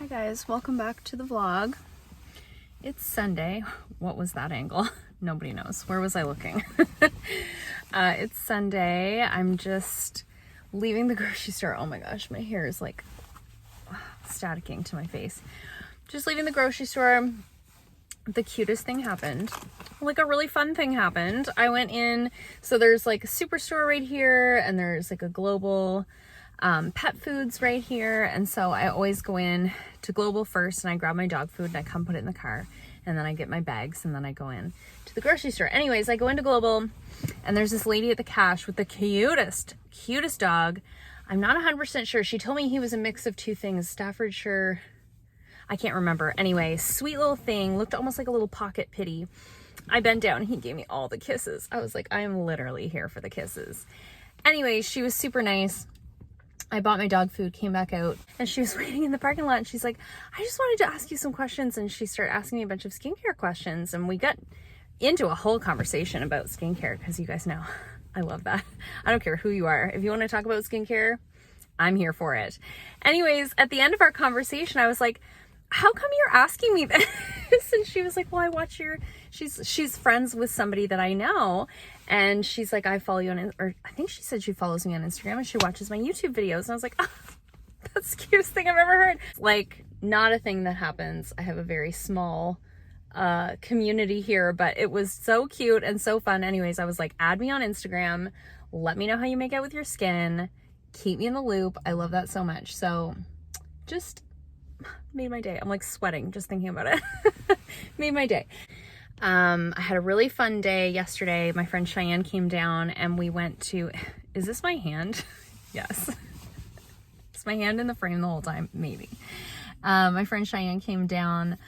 Hi guys, welcome back to the vlog. It's Sunday. What was that angle? Nobody knows. Where was I looking? It's Sunday. I'm just leaving the grocery store. Oh my gosh, my hair is like staticking to my face. Just leaving the grocery store. The cutest thing happened. Like a really fun thing happened. I went in, so there's like a superstore right here and there's like a Global pet foods right here, and so I always go in to Global first and I grab my dog food and I come put it in the car, and then I get my bags and then I go in to the grocery store. Anyways, I go into Global and there's this lady at the cash with the cutest dog. I'm not 100% sure. She told me he was a mix of two things, Staffordshire, I can't remember. Anyway, sweet little thing, looked almost like a little pocket pitty. I bent down and he gave me all the kisses. I was like, I am literally here for the kisses. Anyway, she was super nice. I bought my dog food, came back out, and she was waiting in the parking lot, and she's like, I just wanted to ask you some questions. And she started asking me a bunch of skincare questions, and we got into a whole conversation about skincare, because you guys know I love that. I don't care who you are. If you want to talk about skincare, I'm here for it. Anyways, at the end of our conversation, I was like, how come you're asking me this? And she was like, well, I watch your, she's friends with somebody that I know. And she's like, I follow you on, or I think she said she follows me on Instagram and she watches my YouTube videos. And I was like, oh, that's the cutest thing I've ever heard. Like, not a thing that happens. I have a very small community here, but it was so cute and so fun. Anyways, I was like, add me on Instagram. Let me know how you make out with your skin. Keep me in the loop. I love that so much. So just made my day. I'm like sweating just thinking about it. Made my day. I had a really fun day yesterday. My friend Cheyenne came down and we went to, is this my hand? Yes. It's my hand in the frame the whole time, maybe. My friend Cheyenne came down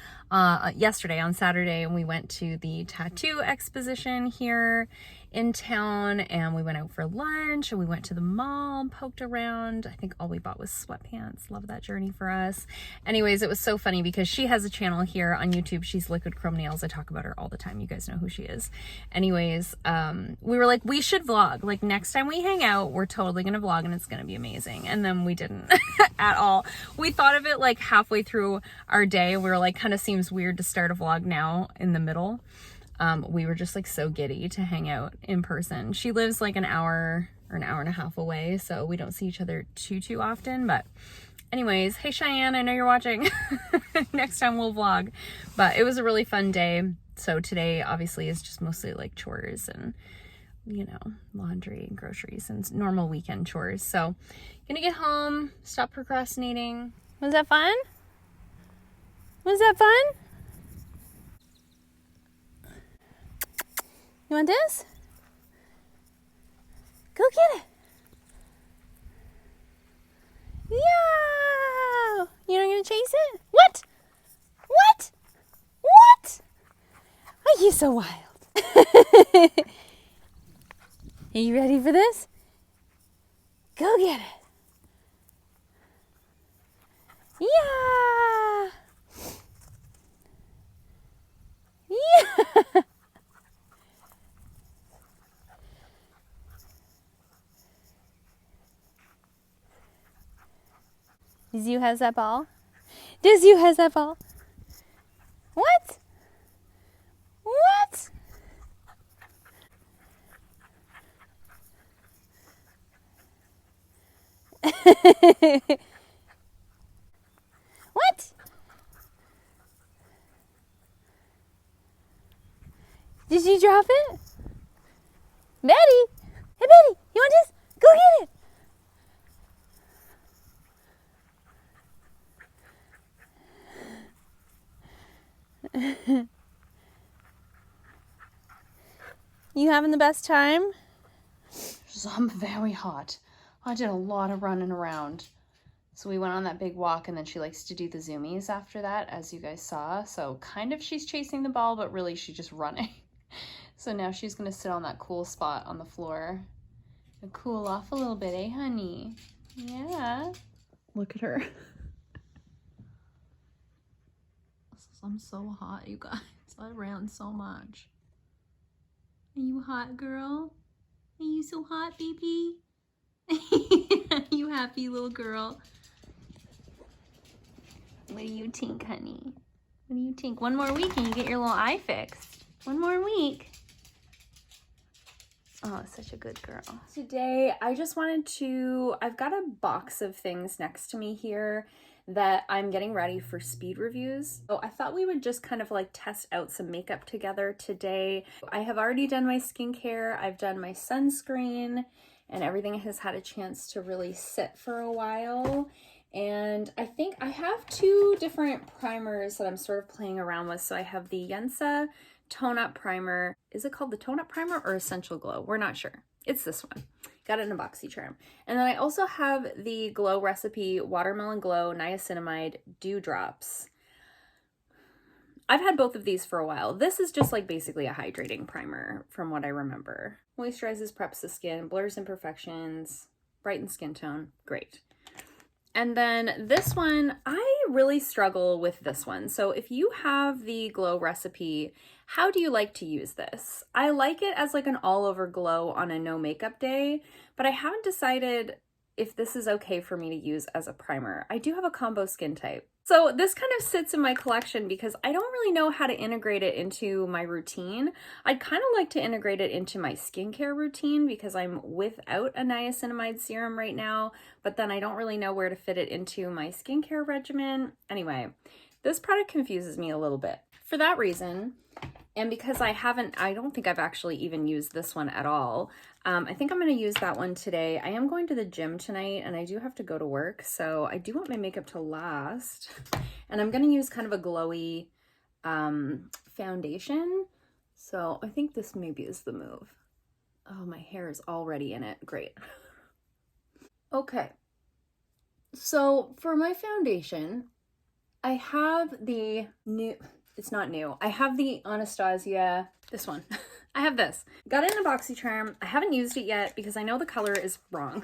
yesterday on Saturday and we went to the tattoo exposition here in town, and we went out for lunch and we went to the mall and poked around. I think all we bought was sweatpants. Love that journey for us. Anyways, it was so funny because she has a channel here on YouTube. She's Liquid Chrome Nails. I talk about her all the time. You guys know who she is. Anyways, we were like, we should vlog. Like, next time we hang out, we're totally gonna vlog and it's gonna be amazing. And then we didn't at all. We thought of it like halfway through our day. We were like, kind of seems weird to start a vlog now in the middle. We were just like so giddy to hang out in person. She lives like an hour or an hour and a half away, so we don't see each other too often. But anyways, hey Cheyenne, I know you're watching. Next time we'll vlog. But it was a really fun day. So today obviously is just mostly like chores and, you know, laundry and groceries and normal weekend chores. So gonna get home, stop procrastinating. Was that fun? Was that fun? You want this? Go get it. Yeah. You're not gonna chase it? What? What? What? Are you so wild? Are you ready for this? Go get it. Yeah. Yeah. Does you has that ball? Does you has that ball? What? What? What? Did you drop it? Betty! Hey Betty, you want this? Go get it! You having the best time? I'm very hot. I did a lot of running around. So we went on that big walk, and then she likes to do the zoomies after that, as you guys saw. So kind of she's chasing the ball, but really she's just running. So now she's gonna sit on that cool spot on the floor and cool off a little bit, eh, honey? Yeah. Look at her. I'm so hot, you guys. I ran so much. Are you hot, girl? Are you so hot, baby? You happy little girl? What do you think, honey? What do you think? One more week and you get your little eye fixed. One more week. Oh, such a good girl. Today, I just wanted to, I've got a box of things next to me here that I'm getting ready for speed reviews. So I thought we would just kind of like test out some makeup together today. I have already done my skincare, I've done my sunscreen, and everything has had a chance to really sit for a while. And I think I have two different primers that I'm sort of playing around with. So I have the Yensa Tone Up Primer. Is it called the Tone Up Primer or Essential Glow? We're not sure. It's this one. Got it in a BoxyCharm. And then I also have the Glow Recipe Watermelon Glow Niacinamide Dewdrops. I've had both of these for a while. This is just like basically a hydrating primer from what I remember. Moisturizes, preps the skin, blurs imperfections, brightens skin tone. Great. And then this one, I really struggle with this one. So if you have the Glow Recipe, how do you like to use this? I like it as like an all-over glow on a no makeup day, but I haven't decided if this is okay for me to use as a primer. I do have a combo skin type. So this kind of sits in my collection because I don't really know how to integrate it into my routine. I'd kind of like to integrate it into my skincare routine because I'm without a niacinamide serum right now, but then I don't really know where to fit it into my skincare regimen. Anyway, this product confuses me a little bit. For that reason, and because I don't think I've actually even used this one at all, I think I'm going to use that one today. I am going to the gym tonight and I do have to go to work, so I do want my makeup to last. And I'm going to use kind of a glowy foundation. So I think this maybe is the move. Oh, my hair is already in it. Great. Okay. So for my foundation, I have the new... It's not new. I have the Anastasia, this one. I have this. Got it in a BoxyCharm. I haven't used it yet because I know the color is wrong.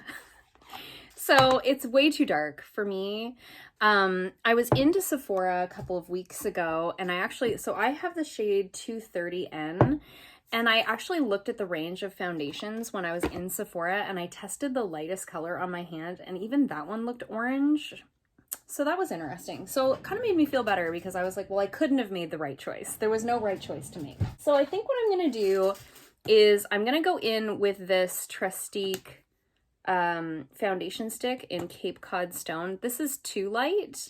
So it's way too dark for me. I was into Sephora a couple of weeks ago and I have the shade 230N and I actually looked at the range of foundations when I was in Sephora and I tested the lightest color on my hand and even that one looked orange. So that was interesting. So it kind of made me feel better because I was like, well, I couldn't have made the right choice. There was no right choice to make. So I think what I'm going to do is I'm going to go in with this Trestique foundation stick in Cape Cod Stone. This is too light.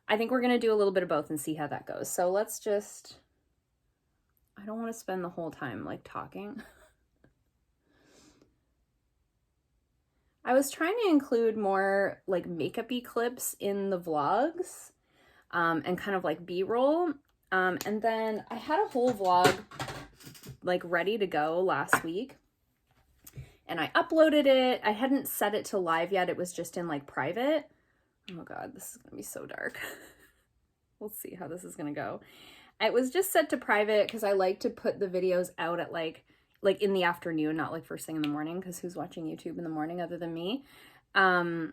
I think we're going to do a little bit of both and see how that goes. So let's just, I don't want to spend the whole time like talking. I was trying to include more like makeup-y clips in the vlogs and kind of like B-roll. And then I had a whole vlog like ready to go last week and I uploaded it. I hadn't set it to live yet. It was just in like private. Oh God, this is gonna be so dark. We'll see how this is gonna go. It was just set to private because I like to put the videos out at like in the afternoon, not like first thing in the morning, because who's watching YouTube in the morning other than me? And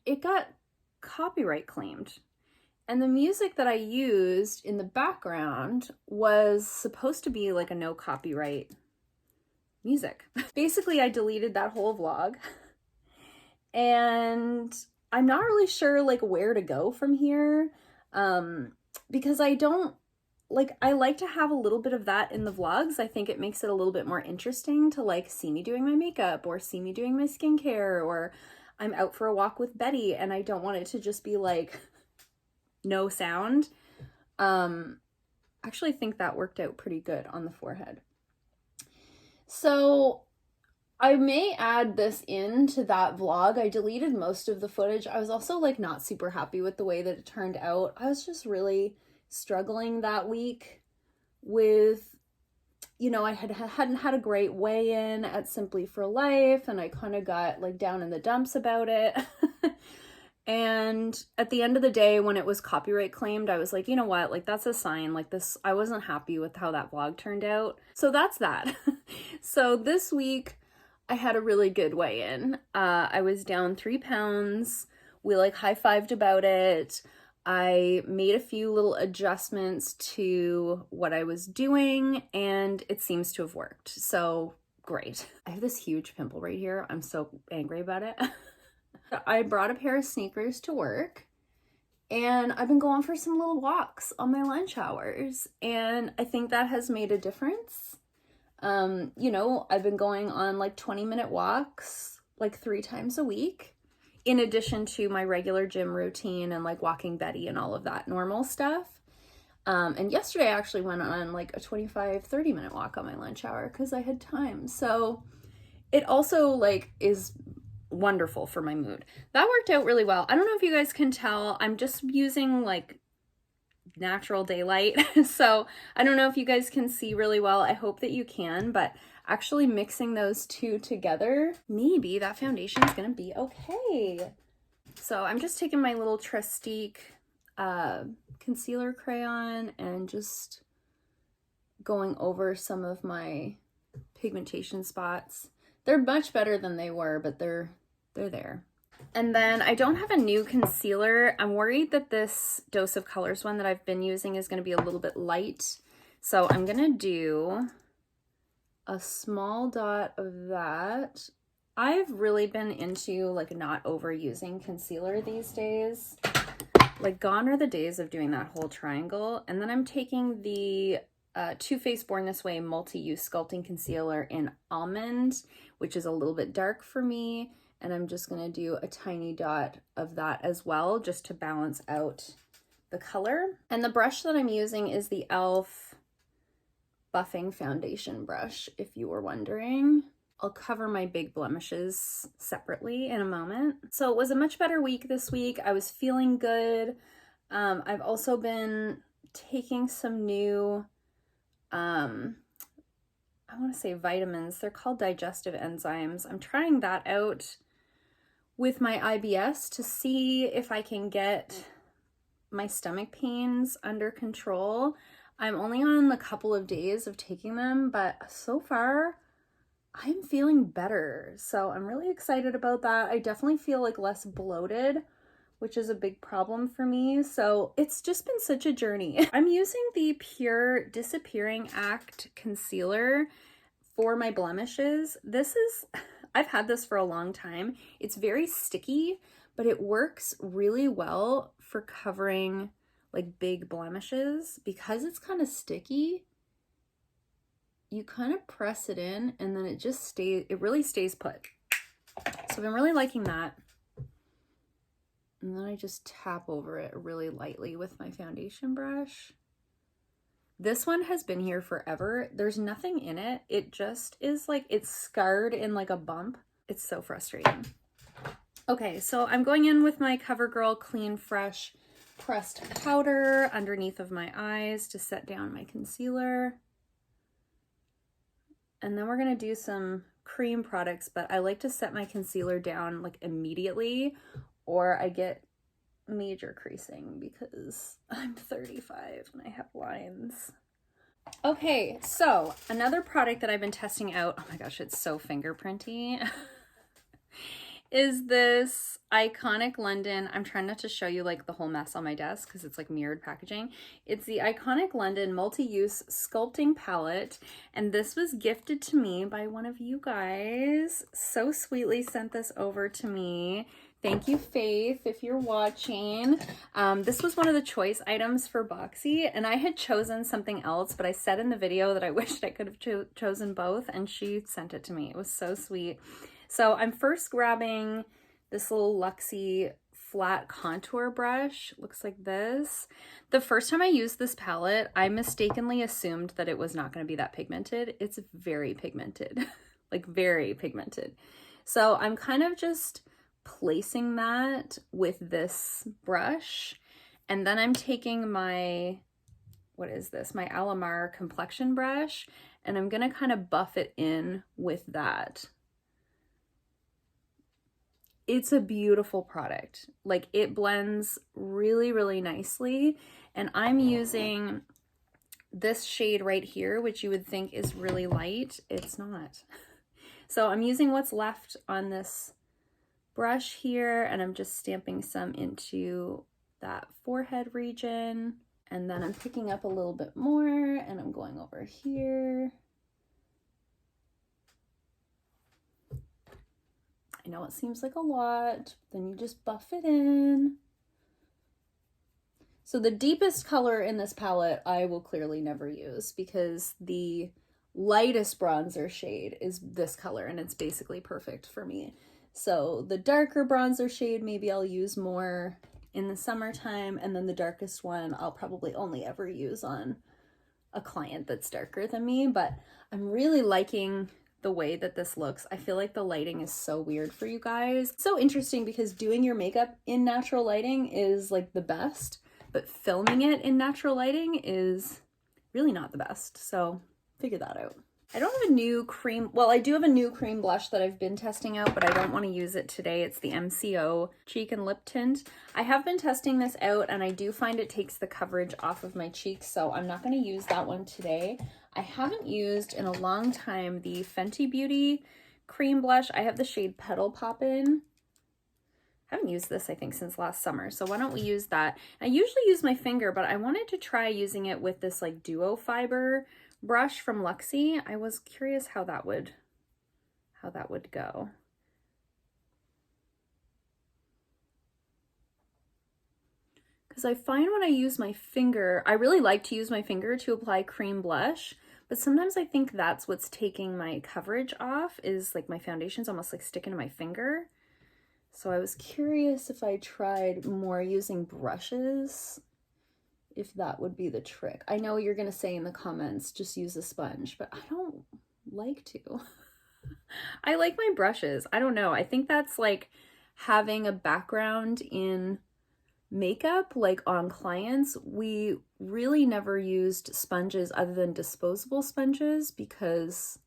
it got copyright claimed. And the music that I used in the background was supposed to be like a no copyright music. Basically, I deleted that whole vlog. And I'm not really sure like where to go from here. Because I don't, I like to have a little bit of that in the vlogs. I think it makes it a little bit more interesting to like see me doing my makeup or see me doing my skincare, or I'm out for a walk with Betty and I don't want it to just be like no sound. Actually think that worked out pretty good on the forehead. So I may add this into that vlog. I deleted most of the footage. I was also like not super happy with the way that it turned out. I was just really struggling that week with, you know, I hadn't had a great weigh-in at Simply for Life and I kind of got like down in the dumps about it. And at the end of the day, when it was copyright claimed, I was like, you know what, like that's a sign, like this, I wasn't happy with how that vlog turned out. So that's that. So this week I had a really good weigh-in. I was down 3 pounds. We like high-fived about it. I made a few little adjustments to what I was doing and it seems to have worked. So great. I have this huge pimple right here. I'm so angry about it. I brought a pair of sneakers to work And I've been going for some little walks on my lunch hours, and I think that has made a difference. You know, I've been going on like 20-minute walks like 3 times a week, in addition to my regular gym routine and like walking Betty and all of that normal stuff. And yesterday I actually went on like a 25-30-minute walk on my lunch hour because I had time. So it also like is wonderful for my mood. That worked out really well. I don't know if you guys can tell, I'm just using like natural daylight. So I don't know if you guys can see really well. I hope that you can, but actually mixing those two together, maybe that foundation is gonna be okay. So I'm just taking my little Trestique concealer crayon and just going over some of my pigmentation spots. They're much better than they were, but they're there. And then I don't have a new concealer. I'm worried that this Dose of Colors one that I've been using is going to be a little bit light. So I'm going to do a small dot of that. I've really been into like not overusing concealer these days. Like gone are the days of doing that whole triangle. And then I'm taking the Too Faced Born This Way multi-use sculpting concealer in Almond, which is a little bit dark for me. And I'm just going to do a tiny dot of that as well, just to balance out the color. And the brush that I'm using is the e.l.f. Buffing Foundation brush, if you were wondering. I'll cover my big blemishes separately in a moment. So it was a much better week this week. I was feeling good. I've also been taking some new, I want to say vitamins. They're called digestive enzymes. I'm trying that out with my IBS to see if I can get my stomach pains under control. I'm only on a couple of days of taking them, but so far I'm feeling better. So I'm really excited about that. I definitely feel like less bloated, which is a big problem for me. So it's just been such a journey. I'm using the Pur Disappearing Act concealer for my blemishes. I've had this for a long time. It's very sticky, but it works really well for covering like big blemishes. Because it's kind of sticky, you kind of press it in and then it really stays put. So I've been really liking that. And then I just tap over it really lightly with my foundation brush. This one has been here forever. There's nothing in it. It just is like, it's scarred in like a bump. It's so frustrating. Okay, so I'm going in with my CoverGirl Clean Fresh pressed powder underneath of my eyes to set down my concealer. And then we're gonna do some cream products, but I like to set my concealer down like immediately or I get major creasing because I'm 35 and I have lines. Okay, so another product that I've been testing out, oh my gosh, it's so fingerprinty, is this Iconic London. I'm trying not to show you like the whole mess on my desk because it's like mirrored packaging. It's the Iconic London multi-use sculpting palette, and this was gifted to me by one of you guys. So sweetly sent this over to me. Thank you, Faith, if you're watching. This was one of the choice items for Boxy, and I had chosen something else, but I said in the video that I wished I could have chosen both, and she sent it to me. It was so sweet. So I'm first grabbing this little Luxie flat contour brush. Looks like this. The first time I used this palette, I mistakenly assumed that it was not going to be that pigmented. It's very pigmented, like very pigmented. So I'm kind of just placing that with this brush, and then I'm taking my, what is this, my Alamar complexion brush, and I'm gonna kind of buff it in with that. It's a beautiful product. Like, it blends really, really nicely, and I'm using this shade right here, which you would think is really light. It's not. So I'm using what's left on this brush here, and I'm just stamping some into that forehead region, and then I'm picking up a little bit more and I'm going over here. I know it seems like a lot, then you just buff it in. So the deepest color in this palette I will clearly never use because the lightest bronzer shade is this color and it's basically perfect for me. So the darker bronzer shade maybe I'll use more in the summertime, and then the darkest one I'll probably only ever use on a client that's darker than me. But I'm really liking the way that this looks. I feel like the lighting is so weird for you guys. It's so interesting because doing your makeup in natural lighting is like the best, but filming it in natural lighting is really not the best. So figure that out. I don't have a new cream. Well, I do have a new cream blush that I've been testing out, but I don't want to use it today. It's the MCO Cheek and Lip Tint. I have been testing this out and I do find it takes the coverage off of my cheeks, so I'm not going to use that one today. I haven't used in a long time the Fenty Beauty cream blush. I have the shade Petal Poppin. I haven't used this, I think, since last summer, so why don't we use that? I usually use my finger, but I wanted to try using it with this like duo fiber brush from Luxie. I was curious how that would go. Because I find when I use my finger, I really like to use my finger to apply cream blush, but sometimes I think that's what's taking my coverage off, is like my foundation's almost like sticking to my finger. So I was curious if I tried more using brushes, if that would be the trick. I know you're gonna say in the comments, just use a sponge, but I don't like to. I like my brushes. I don't know. I think that's like having a background in makeup, like on clients. We really never used sponges other than disposable sponges because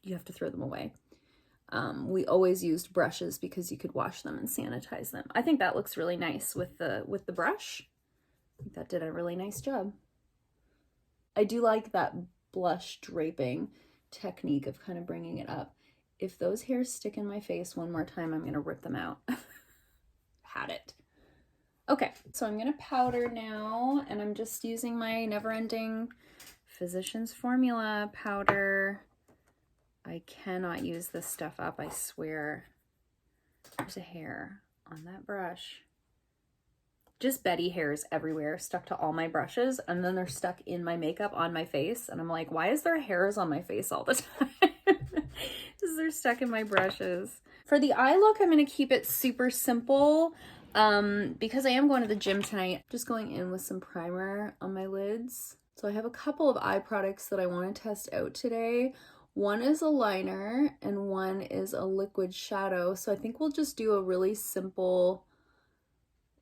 you have to throw them away. We always used brushes because you could wash them and sanitize them. I think that looks really nice with the brush. I think that did a really nice job. I do like that blush draping technique of kind of bringing it up. If those hairs stick in my face one more time, I'm gonna rip them out. Had it. Okay, so I'm gonna powder now, and I'm just using my never-ending Physicians Formula powder. I cannot use this stuff up, I swear. There's a hair on that brush. Just Betty hairs everywhere, stuck to all my brushes, and then they're stuck in my makeup on my face, and I'm like, why is there hairs on my face all the time? Because they're stuck in my brushes. For the eye look, I'm going to keep it super simple because I am going to the gym tonight. Just going in with some primer on my lids. So I have a couple of eye products that I want to test out today. One is a liner and one is a liquid shadow. So I think we'll just do a really simple,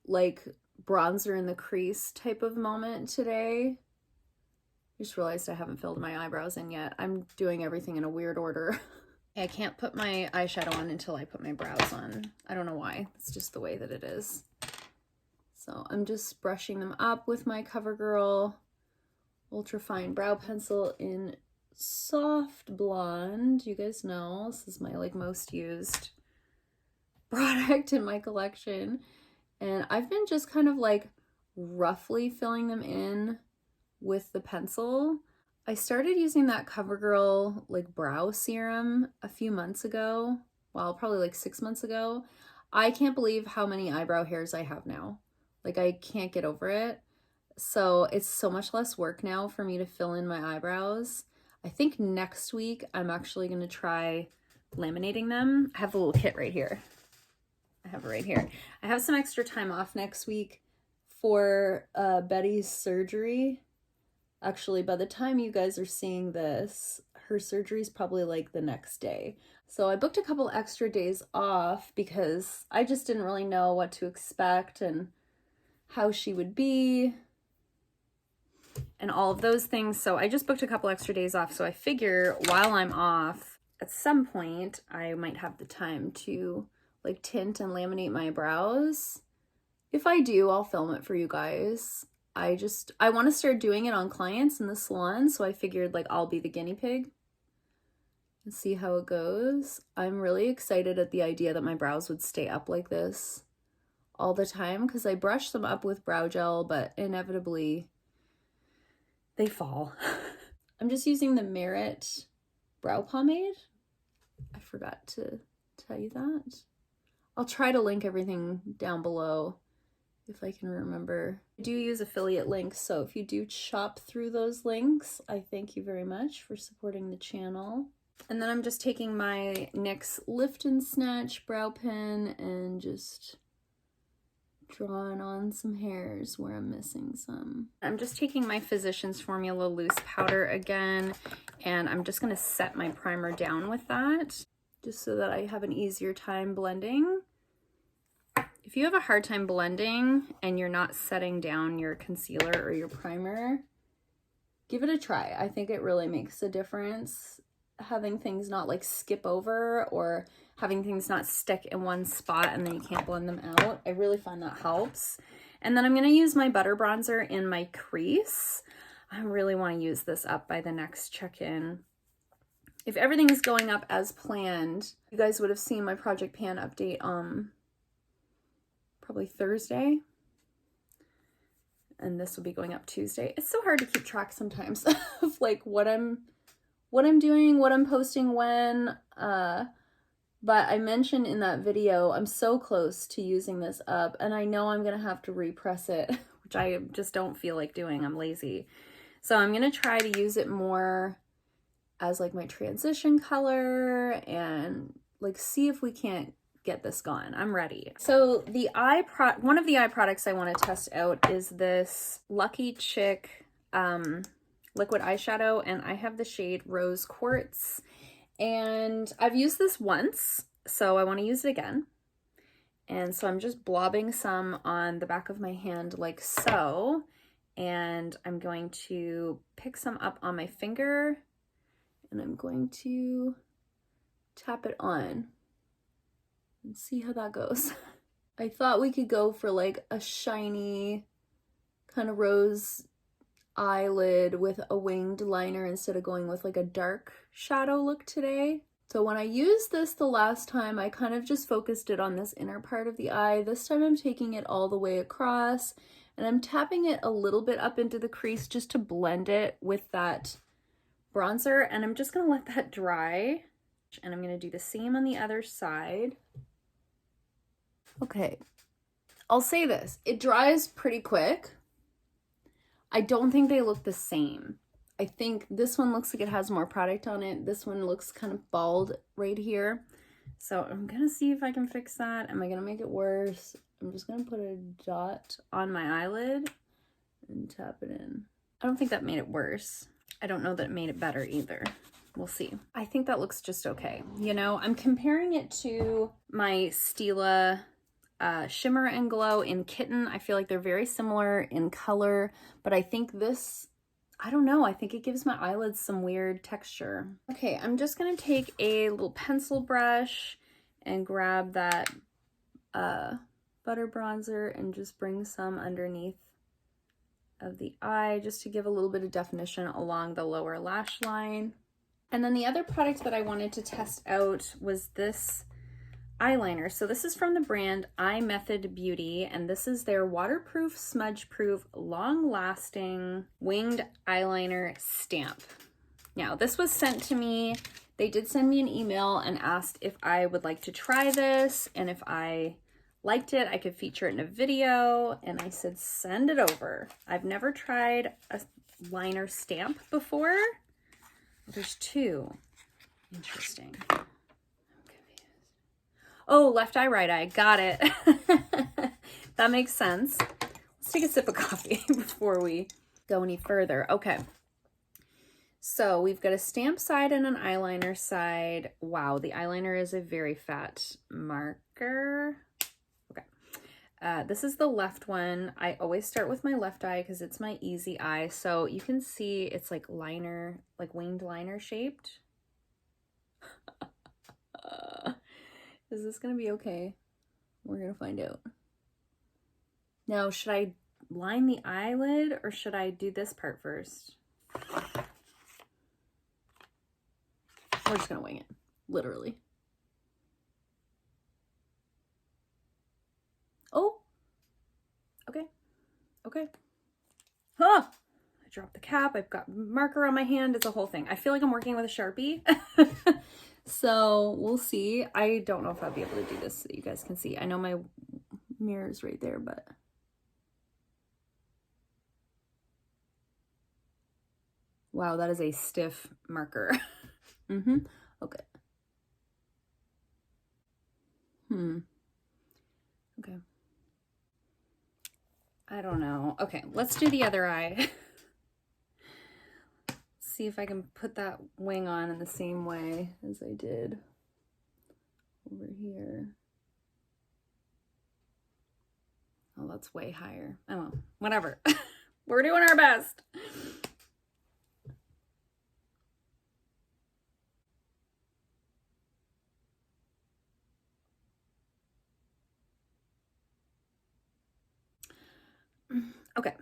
like, bronzer in the crease type of moment today. I just realized I haven't filled my eyebrows in yet. I'm doing everything in a weird order. I can't put my eyeshadow on until I put my brows on. I don't know why. It's just the way that it is. So I'm just brushing them up with my Covergirl Ultra Fine Brow Pencil in Soft Blonde. You guys know this is my like most used product in my collection. And I've been just kind of like roughly filling them in with the pencil. I started using that Covergirl like brow serum a few months ago. Well, probably like 6 months ago. I can't believe how many eyebrow hairs I have now. Like I can't get over it. So it's so much less work now for me to fill in my eyebrows. I think next week I'm actually going to try laminating them. I have a little kit right here. I have it right here. I have some extra time off next week for Betty's surgery. Actually, by the time you guys are seeing this, her surgery is probably like the next day. So I booked a couple extra days off because I just didn't really know what to expect and how she would be and all of those things. So I just booked a couple extra days off. So I figure while I'm off, at some point, I might have the time to like tint and laminate my brows. If I do, I'll film it for you guys. I want to start doing it on clients in the salon, so I figured like I'll be the guinea pig and see how it goes. I'm really excited at the idea that my brows would stay up like this all the time because I brush them up with brow gel, but inevitably they fall. I'm just using the Merit brow pomade. I forgot to tell you that. I'll try to link everything down below if I can remember. I do use affiliate links, so if you do shop through those links, I thank you very much for supporting the channel. And then I'm just taking my NYX Lift and Snatch brow pen and just drawing on some hairs where I'm missing some. I'm just taking my Physicians Formula loose powder again, and I'm just gonna set my primer down with that, just so that I have an easier time blending. If you have a hard time blending and you're not setting down your concealer or your primer, give it a try. I think it really makes a difference, having things not like skip over or having things not stick in one spot and then you can't blend them out. I really find that helps. And then I'm going to use my butter bronzer in my crease. I really want to use this up by the next check-in. If everything is going up as planned, you guys would have seen my Project Pan update probably Thursday. And this will be going up Tuesday. It's so hard to keep track sometimes of like what I'm doing, what I'm posting when. But I mentioned in that video, I'm so close to using this up, and I know I'm gonna have to repress it, which I just don't feel like doing. I'm lazy. So I'm gonna try to use it more as like my transition color and like see if we can't get this gone. I'm ready. So the one of the eye products I want to test out is this Lucky Chick liquid eyeshadow, and I have the shade Rose Quartz, and I've used this once, so I want to use it again. And so I'm just blobbing some on the back of my hand like so, and I'm going to pick some up on my finger, and I'm going to tap it on and see how that goes. I thought we could go for like a shiny kind of rose eyelid with a winged liner instead of going with like a dark shadow look today. So when I used this the last time, I kind of just focused it on this inner part of the eye. This time I'm taking it all the way across, and I'm tapping it a little bit up into the crease just to blend it with that bronzer, and I'm just gonna let that dry, and I'm gonna do the same on the other side. Okay, I'll say this, it dries pretty quick. I don't think they look the same. I think this one looks like it has more product on it. This one looks kind of bald right here. So I'm gonna see if I can fix that. Am I gonna make it worse? I'm just gonna put a dot on my eyelid and tap it in. I don't think that made it worse. I don't know that it made it better either. We'll see. I think that looks just okay. You know, I'm comparing it to my Stila Shimmer and Glow in Kitten. I feel like they're very similar in color, but I think this, I don't know, I think it gives my eyelids some weird texture. Okay, I'm just gonna take a little pencil brush and grab that butter bronzer and just bring some underneath of the eye just to give a little bit of definition along the lower lash line. And then the other product that I wanted to test out was this eyeliner. So this is from the brand iMethod Beauty, and this is their waterproof, smudge-proof, long-lasting winged eyeliner stamp. Now, this was sent to me. They did send me an email and asked if I would like to try this, and if I liked it, I could feature it in a video, and I said, send it over. I've never tried a liner stamp before. There's two. Interesting. Oh, left eye, right eye. Got it. That makes sense. Let's take a sip of coffee before we go any further. Okay. So we've got a stamp side and an eyeliner side. Wow, the eyeliner is a very fat marker. Okay. This is the left one. I always start with my left eye because it's my easy eye. So you can see it's like liner, like winged liner shaped. Is this gonna be okay? We're gonna find out. Now, should I line the eyelid or should I do this part first? We're just gonna wing it, literally. Oh, okay, okay. Huh, I dropped the cap. I've got marker on my hand. It's a whole thing. I feel like I'm working with a Sharpie. So we'll see. I don't know if I'll be able to do this so you guys can see. I know my mirror's right there, but Wow, that is a stiff marker. Okay. Okay. I don't know. Okay, let's do the other eye. See if I can put that wing on in the same way as I did over here. Oh, that's way higher. Oh, well, whatever. We're doing our best. Okay,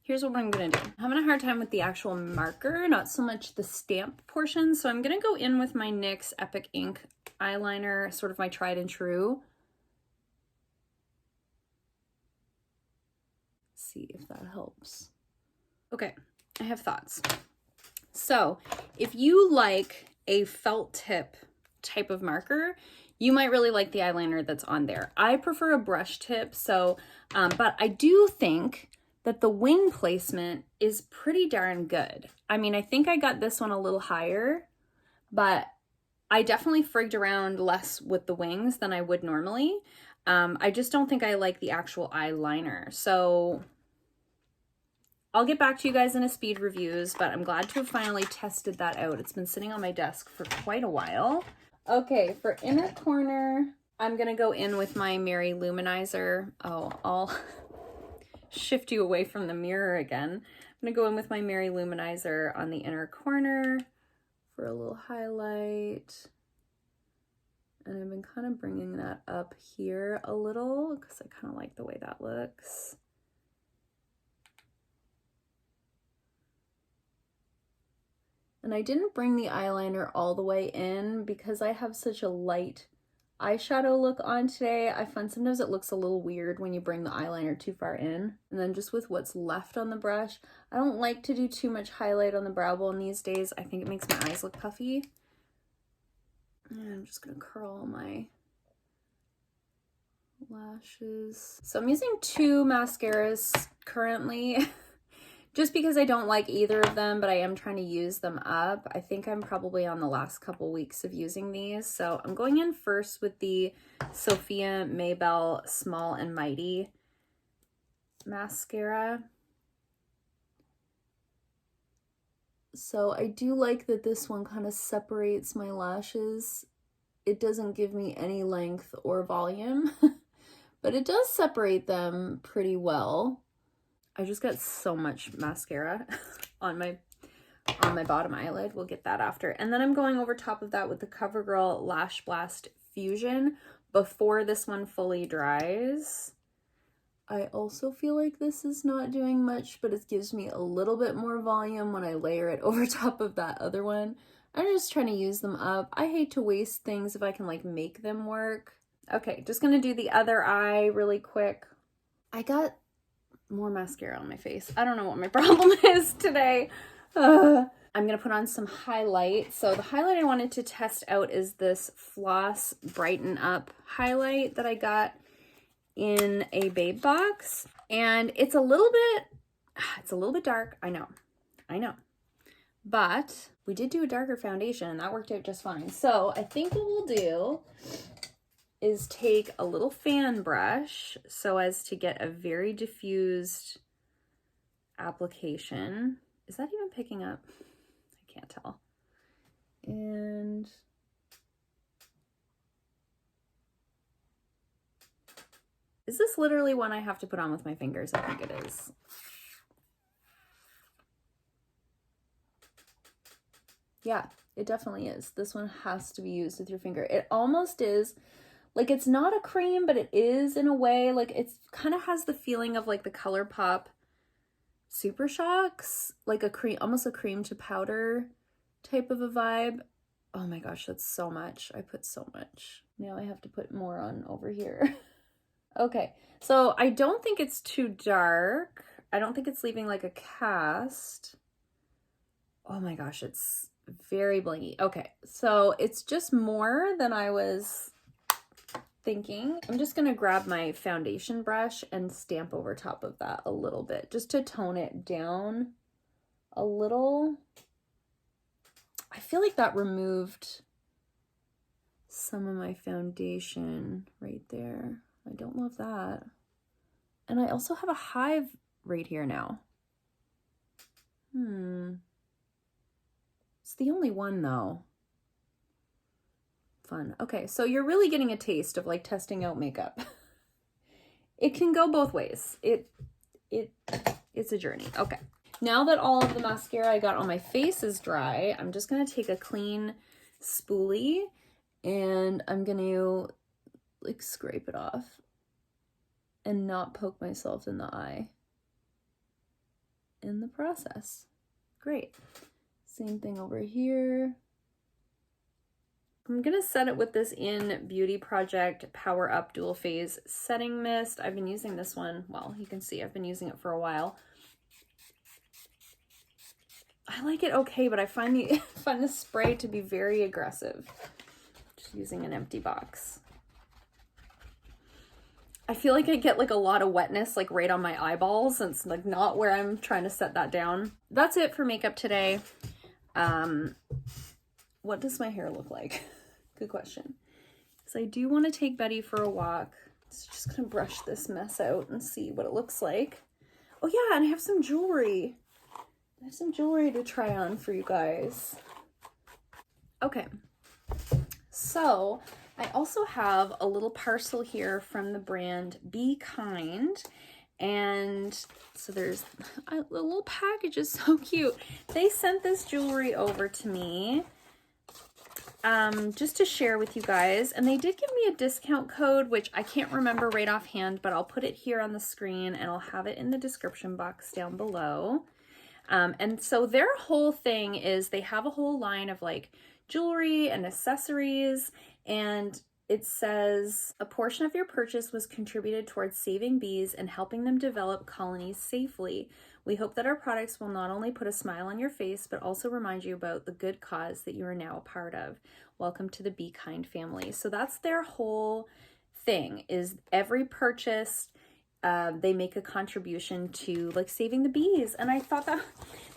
here's what I'm gonna do. I'm having a hard time with the actual marker, not so much the stamp portion. So I'm gonna go in with my NYX Epic Ink Eyeliner, sort of my tried and true. See if that helps. Okay, I have thoughts. So if you like a felt tip type of marker, you might really like the eyeliner that's on there. I prefer a brush tip, so, but I do think that the wing placement is pretty darn good. I mean, I think I got this one a little higher, but I definitely frigged around less with the wings than I would normally. I just don't think I like the actual eyeliner. So I'll get back to you guys in a speed reviews, but I'm glad to have finally tested that out. It's been sitting on my desk for quite a while. Okay, for inner corner, I'm gonna go in with my Mary Luminizer. Oh, I'll shift you away from the mirror again. I'm gonna go in with my Mary Luminizer on the inner corner for a little highlight. And I've been kind of bringing that up here a little because I kind of like the way that looks. And I didn't bring the eyeliner all the way in because I have such a light eyeshadow look on today. I find sometimes it looks a little weird when you bring the eyeliner too far in. And then just with what's left on the brush, I don't like to do too much highlight on the brow bone these days. I think it makes my eyes look puffy. And I'm just gonna curl my lashes. So I'm using two mascaras currently. Just because I don't like either of them, but I am trying to use them up. I think I'm probably on the last couple weeks of using these. So I'm going in first with the Sophia Maybell Small and Mighty mascara. So I do like that this one kind of separates my lashes. It doesn't give me any length or volume, but it does separate them pretty well. I just got so much mascara on my bottom eyelid. We'll get that after. And then I'm going over top of that with the CoverGirl Lash Blast Fusion before this one fully dries. I also feel like this is not doing much, but it gives me a little bit more volume when I layer it over top of that other one. I'm just trying to use them up. I hate to waste things if I can like make them work. Okay, just gonna do the other eye really quick. I got more mascara on my face. I don't know what my problem is today. I'm gonna put on some highlight. So the highlight I wanted to test out is this Floss Brighten Up highlight that I got in a Babe box. And it's a little bit dark. I know. But we did do a darker foundation and that worked out just fine. So I think what we'll do is take a little fan brush so as to get a very diffused application. Is that even picking up? I can't tell. And is this literally one I have to put on with my fingers? I think it is. Yeah, it definitely is. This one has to be used with your finger. It almost is. Like, it's not a cream, but it is in a way. Like, it's kind of has the feeling of like the ColourPop Super Shocks, like a cream, almost a cream to powder type of a vibe. Oh my gosh, that's so much. I put so much. Now I have to put more on over here. Okay, so I don't think it's too dark. I don't think it's leaving like a cast. Oh my gosh, it's very blingy. Okay, so it's just more than I was thinking. I'm just gonna grab my foundation brush and stamp over top of that a little bit just to tone it down a little, I feel like that removed some of my foundation right there. I don't love that. And I also have a hive right here now. It's the only one though. Fun. Okay, so you're really getting a taste of like testing out makeup. It can go both ways. It's a journey. Okay. Now that all of the mascara I got on my face is dry, I'm just gonna take a clean spoolie and I'm gonna like scrape it off and not poke myself in the eye in the process. Great. Same thing over here. I'm gonna set it with this In Beauty Project Power Up Dual Phase Setting Mist. I've been using this one, well, you can see I've been using it for a while. I like it okay, but I find the spray to be very aggressive. Just using an empty box. I feel like I get like a lot of wetness like right on my eyeballs, and it's like not where I'm trying to set that down. That's it for makeup today. What does my hair look like? Good question. So I do want to take Betty for a walk. So just gonna brush this mess out and see what it looks like. Oh yeah, and I have some jewelry. I have some jewelry to try on for you guys. Okay, so I also have a little parcel here from the brand Be Kind. And so there's the little package is so cute. They sent this jewelry over to me just to share with you guys. And they did give me a discount code, which I can't remember right offhand, but I'll put it here on the screen and I'll have it in the description box down below. And so their whole thing is they have a whole line of like jewelry and accessories, and it says a portion of your purchase was contributed towards saving bees and helping them develop colonies safely. We hope that our products will not only put a smile on your face, but also remind you about the good cause that you are now a part of. Welcome to the Be Kind family. So that's their whole thing, is every purchase, they make a contribution to like saving the bees. And I thought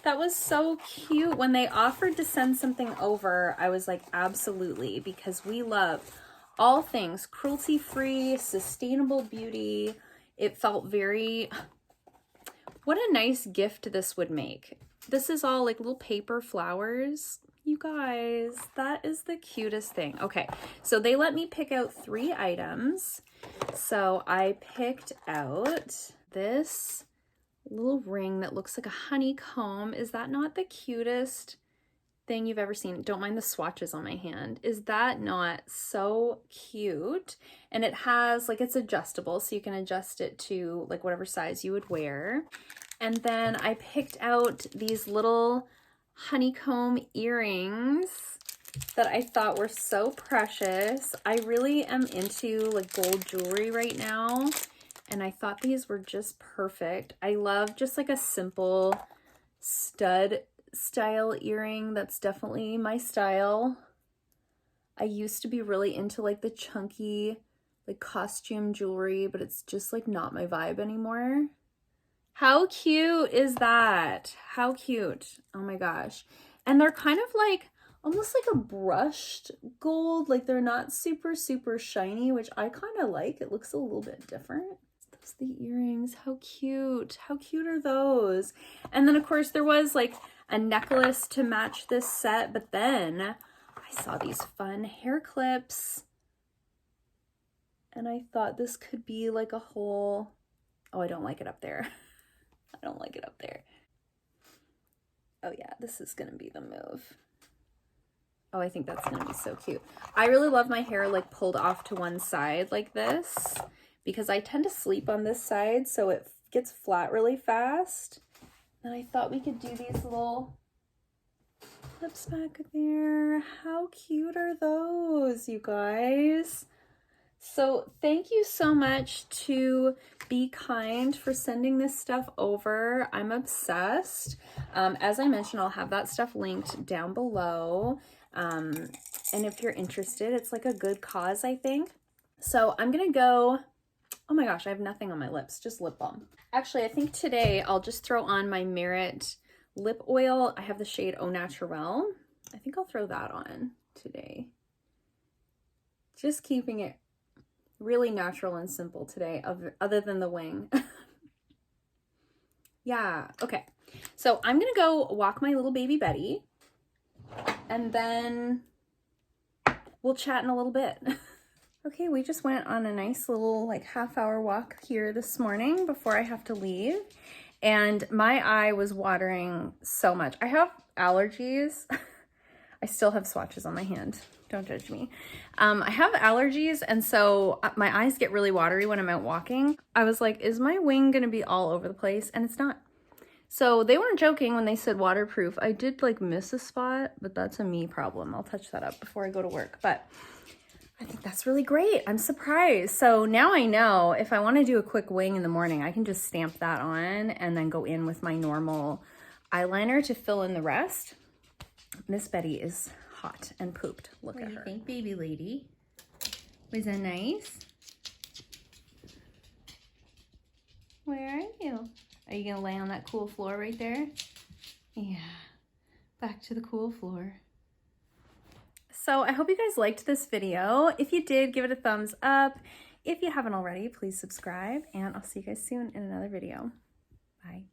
that was so cute. When they offered to send something over, I was like, absolutely, because we love all things cruelty-free, sustainable beauty. It felt very, what a nice gift this would make. This is all like little paper flowers. You guys, that is the cutest thing. Okay, so they let me pick out 3 items. So I picked out this little ring that looks like a honeycomb. Is that not the cutest thing you've ever seen? Don't mind the swatches on my hand. Is that not so cute? And it has like, it's adjustable, so you can adjust it to like whatever size you would wear. And then I picked out these little honeycomb earrings that I thought were so precious. I really am into like gold jewelry right now, and I thought these were just perfect. I love just like a simple stud style earring. That's definitely my style. I used to be really into like the chunky like costume jewelry, but it's just like not my vibe anymore. How cute is that? How cute. Oh my gosh. And they're kind of like almost like a brushed gold. Like they're not super, super shiny, which I kind of like. It looks a little bit different. Those are the earrings. How cute. How cute are those? And then of course there was like a necklace to match this set, but then I saw these fun hair clips and I thought this could be like a whole, oh, I don't like it up there. I don't like it up there. Oh yeah, this is gonna be the move. Oh, I think that's gonna be so cute. I really love my hair like pulled off to one side like this because I tend to sleep on this side, so it gets flat really fast. And I thought we could do these little clips back there. How cute are those, you guys? So thank you so much to Be Kind for sending this stuff over. I'm obsessed. As I mentioned, I'll have that stuff linked down below. And if you're interested, it's like a good cause, I think. So I'm gonna go, oh my gosh, I have nothing on my lips, just lip balm. Actually, I think today I'll just throw on my Merit lip oil. I have the shade Au Naturel. I think I'll throw that on today. Just keeping it really natural and simple today, other than the wing. Yeah, okay. So I'm gonna go walk my little baby Betty, and then we'll chat in a little bit. Okay, we just went on a nice little like half-hour walk here this morning before I have to leave, and my eye was watering so much. I have allergies. I still have swatches on my hand. Don't judge me. I have allergies, and so my eyes get really watery when I'm out walking. I was like, is my wing gonna be all over the place? And it's not. So they weren't joking when they said waterproof. I did like miss a spot, but that's a me problem. I'll touch that up before I go to work. But I think that's really great. I'm surprised. So now I know if I want to do a quick wing in the morning, I can just stamp that on and then go in with my normal eyeliner to fill in the rest. Miss Betty is hot and pooped. Look at her. What do you think, baby lady? Was that nice? Where are you? Are you gonna lay on that cool floor right there? Yeah, back to the cool floor. So I hope you guys liked this video. If you did, give it a thumbs up. If you haven't already, please subscribe, and I'll see you guys soon in another video. Bye.